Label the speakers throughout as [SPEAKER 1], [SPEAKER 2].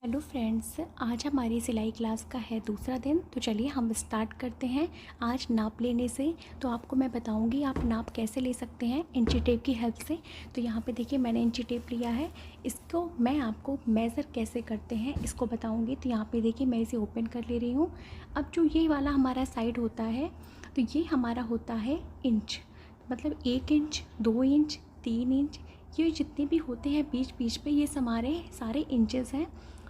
[SPEAKER 1] Hello friends, आज हमारी सिलाई क्लास का है दूसरा दिन। तो चलिए हम स्टार्ट करते हैं आज नाप लेने से। तो आपको मैं बताऊंगी आप नाप कैसे ले सकते हैं इंची टेप की हेल्प से। तो यहाँ पे देखिए मैंने इंची टेप लिया है, इसको मैं आपको मेज़र कैसे करते हैं इसको बताऊंगी। तो यहाँ पे देखिए मैं इसे ओपन कर ले रही हूँ। अब जो ये वाला हमारा साइड होता है तो ये हमारा होता है इंच, मतलब 1 इंच, 2 इंच, 3 इंच, ये जितने भी होते हैं बीच बीच पे ये हमारे सारे इंचेस हैं।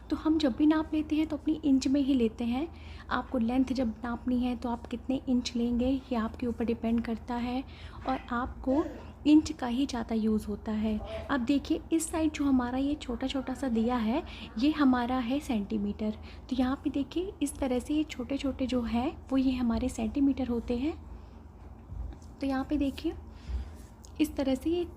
[SPEAKER 1] तो हम जब भी नाप लेते हैं तो अपनी इंच में ही लेते हैं। आपको लेंथ जब नापनी है तो आप कितने इंच लेंगे ये आपके ऊपर डिपेंड करता है, और आपको इंच का ही ज़्यादा यूज़ होता है। अब देखिए इस साइड जो हमारा ये छोटा छोटा सा दिया है ये हमारा है सेंटीमीटर। तो यहाँ पे देखिए इस तरह से ये छोटे छोटे जो हैं वो ये हमारे सेंटीमीटर होते हैं। तो यहाँ पे देखिए इस तरह से ये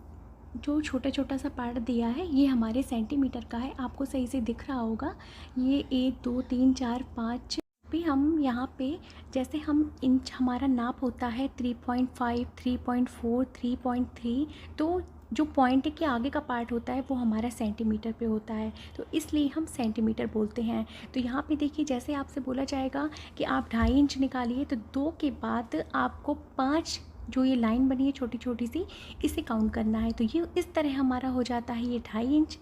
[SPEAKER 1] जो छोटा छोटा सा पार्ट दिया है ये हमारे सेंटीमीटर का है। आपको सही से दिख रहा होगा ये 1 2 3 4 5। भी हम यहाँ पे जैसे हम इंच हमारा नाप होता है 3.5 3.4 3.3, तो जो पॉइंट के आगे का पार्ट होता है वो हमारा सेंटीमीटर पे होता है, तो इसलिए हम सेंटीमीटर बोलते हैं। तो यहाँ पे देखिए जैसे आपसे बोला जाएगा कि आप 2.5 इंच निकालिए, तो 2 के बाद आपको 5 जो ये लाइन बनी है छोटी छोटी सी इसे काउंट करना है। तो ये इस तरह हमारा हो जाता है ये 2.5 इंच।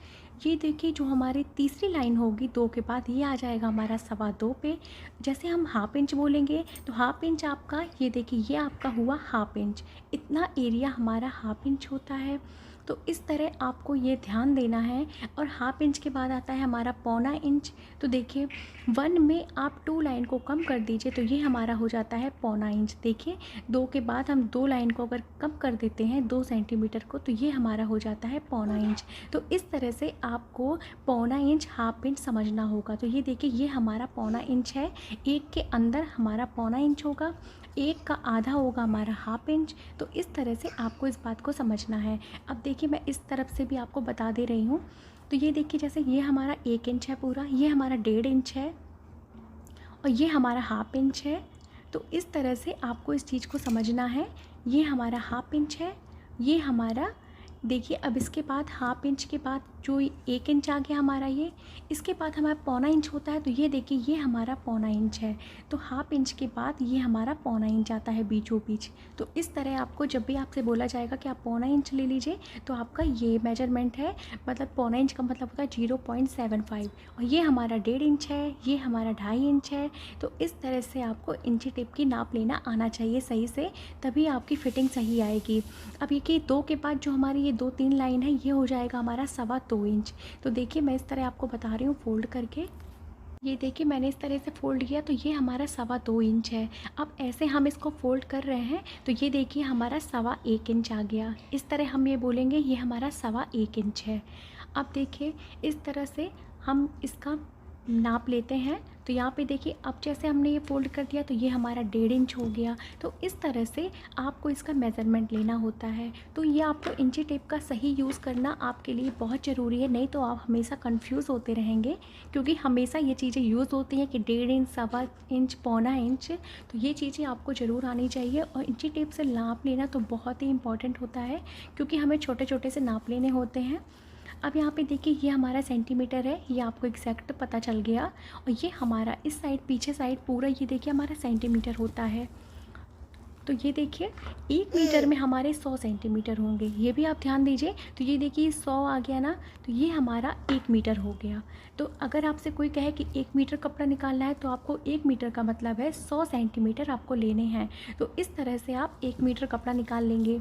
[SPEAKER 1] ये देखिए जो हमारी तीसरी लाइन होगी 2 के बाद ये आ जाएगा हमारा 2.25 पे। जैसे हम हाफ इंच बोलेंगे तो हाफ इंच आपका ये देखिए ये आपका हुआ हाफ इंच, इतना एरिया हमारा हाफ इंच होता है। तो इस तरह आपको ये ध्यान देना है। और हाफ इंच के बाद आता है हमारा पौना इंच। तो देखिए 1 में आप 2 लाइन को कम कर दीजिए तो ये हमारा हो जाता है पौना इंच। देखिए 2 के बाद हम 2 लाइन को अगर कम कर देते हैं 2 सेंटीमीटर को तो ये हमारा हो जाता है पौना इंच। तो इस तरह से आपको पौना इंच हाफ इंच समझना होगा। तो ये देखिए ये हमारा पौना इंच है, एक के अंदर हमारा पौना इंच होगा, एक का आधा होगा हमारा हाफ इंच। तो इस तरह से आपको इस बात को समझना है। अब देखिए मैं इस तरफ से भी आपको बता दे रही हूँ। तो ये देखिए जैसे ये हमारा 1 इंच है पूरा, ये हमारा 1.5 इंच है और ये हमारा हाफ इंच है। तो इस तरह से आपको इस चीज़ को समझना है। ये हमारा हाफ इंच है, ये हमारा देखिए। अब इसके बाद हाफ इंच के बाद जो 1 इंच आ गया हमारा, ये इसके बाद हमारा पौना इंच होता है। तो ये देखिए ये हमारा पौना इंच है। तो हाफ इंच के बाद ये हमारा पौना इंच आता है बीचों बीच। तो इस तरह आपको जब भी आपसे बोला जाएगा कि आप पौना इंच ले लीजिए तो आपका ये मेजरमेंट है, मतलब पौना इंच का मतलब होता है 0.75, और ये हमारा 1.5 इंच है, ये हमारा 2.5 इंच है। तो इस तरह से आपको इंची टेप की नाप लेना आना चाहिए सही से, तभी आपकी फिटिंग सही आएगी। अब ये कि 2 के बाद जो हमारी ये 2-3 लाइन है ये हो जाएगा हमारा 2.25 इंच। तो देखिए मैं इस तरह आपको बता रही हूँ फोल्ड करके। ये देखिए मैंने इस तरह से फोल्ड किया तो ये हमारा 2.25 इंच है। अब ऐसे हम इसको फोल्ड कर रहे हैं तो ये देखिए हमारा 1.25 इंच आ गया। इस तरह हम ये बोलेंगे ये हमारा 1.25 इंच है। अब देखिए इस तरह से हम इसका नाप लेते हैं। तो यहाँ पे देखिए अब जैसे हमने ये फोल्ड कर दिया तो ये हमारा 1.5 इंच हो गया। तो इस तरह से आपको इसका मेज़रमेंट लेना होता है। तो ये आपको इंची टेप का सही यूज़ करना आपके लिए बहुत ज़रूरी है, नहीं तो आप हमेशा कंफ्यूज होते रहेंगे, क्योंकि हमेशा ये चीज़ें यूज़ होती हैं कि 1.5 इंच, 1.25 इंच, पौना इंच। तो ये चीज़ें आपको ज़रूर आनी चाहिए। और इंची टेप से नाप लेना तो बहुत ही इंपॉर्टेंट होता है, क्योंकि हमें छोटे छोटे से नाप लेने होते हैं। अब यहाँ पे देखिए ये हमारा सेंटीमीटर है, ये आपको एग्जैक्ट पता चल गया। और ये हमारा इस साइड पीछे साइड पूरा ये देखिए हमारा सेंटीमीटर होता है। तो ये देखिए 1 मीटर में हमारे 100 सेंटीमीटर होंगे, ये भी आप ध्यान दीजिए। तो ये देखिए 100 आ गया ना, तो ये हमारा 1 मीटर हो गया। तो अगर आपसे कोई कहे कि 1 मीटर कपड़ा निकालना है तो आपको 1 मीटर का मतलब है 100 सेंटीमीटर आपको लेने हैं। तो इस तरह से आप 1 मीटर कपड़ा निकाल लेंगे।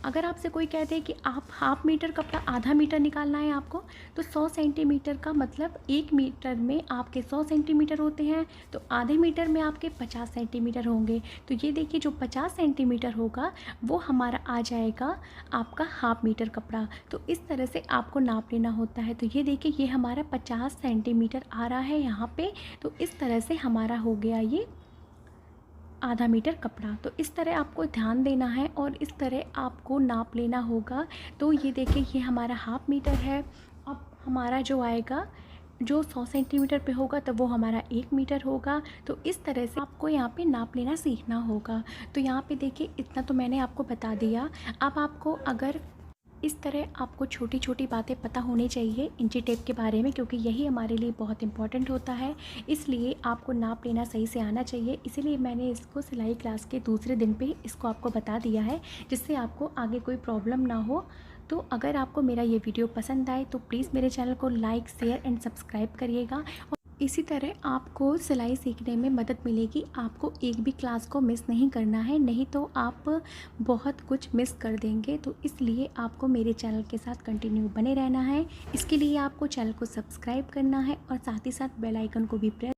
[SPEAKER 1] अगर आपसे कोई कहते हैं कि आप हाफ मीटर कपड़ा आधा मीटर निकालना है आपको, तो 100 सेंटीमीटर का मतलब 1 मीटर में आपके 100 सेंटीमीटर होते हैं, तो आधे मीटर में आपके 50 सेंटीमीटर होंगे। तो ये देखिए जो 50 सेंटीमीटर होगा वो हमारा आ जाएगा आपका हाफ मीटर कपड़ा। तो इस तरह से आपको नाप लेना होता है। तो ये देखिए ये हमारा 50 सेंटीमीटर आ रहा है यहाँ पे। तो इस तरह से हमारा हो गया ये आधा मीटर कपड़ा। तो इस तरह आपको ध्यान देना है और इस तरह आपको नाप लेना होगा। तो ये देखिए ये हमारा हाफ मीटर है। अब हमारा जो आएगा जो 100 सेंटीमीटर पे होगा तब वो हमारा 1 मीटर होगा। तो इस तरह से आपको यहाँ पे नाप लेना सीखना होगा। तो यहाँ पे देखिए इतना तो मैंने आपको बता दिया। अब आपको अगर इस तरह आपको छोटी छोटी बातें पता होनी चाहिए इंची टेप के बारे में, क्योंकि यही हमारे लिए बहुत इंपॉर्टेंट होता है। इसलिए आपको नाप लेना सही से आना चाहिए। इसीलिए मैंने इसको सिलाई क्लास के दूसरे दिन पे इसको आपको बता दिया है, जिससे आपको आगे कोई प्रॉब्लम ना हो। तो अगर आपको मेरा ये वीडियो पसंद आए तो प्लीज़ मेरे चैनल को लाइक, शेयर एंड सब्सक्राइब करिएगा। और इसी तरह आपको सिलाई सीखने में मदद मिलेगी। आपको एक भी क्लास को मिस नहीं करना है, नहीं तो आप बहुत कुछ मिस कर देंगे। तो इसलिए आपको मेरे चैनल के साथ कंटिन्यू बने रहना है। इसके लिए आपको चैनल को सब्सक्राइब करना है और साथ ही साथ बेल आइकन को भी प्रेस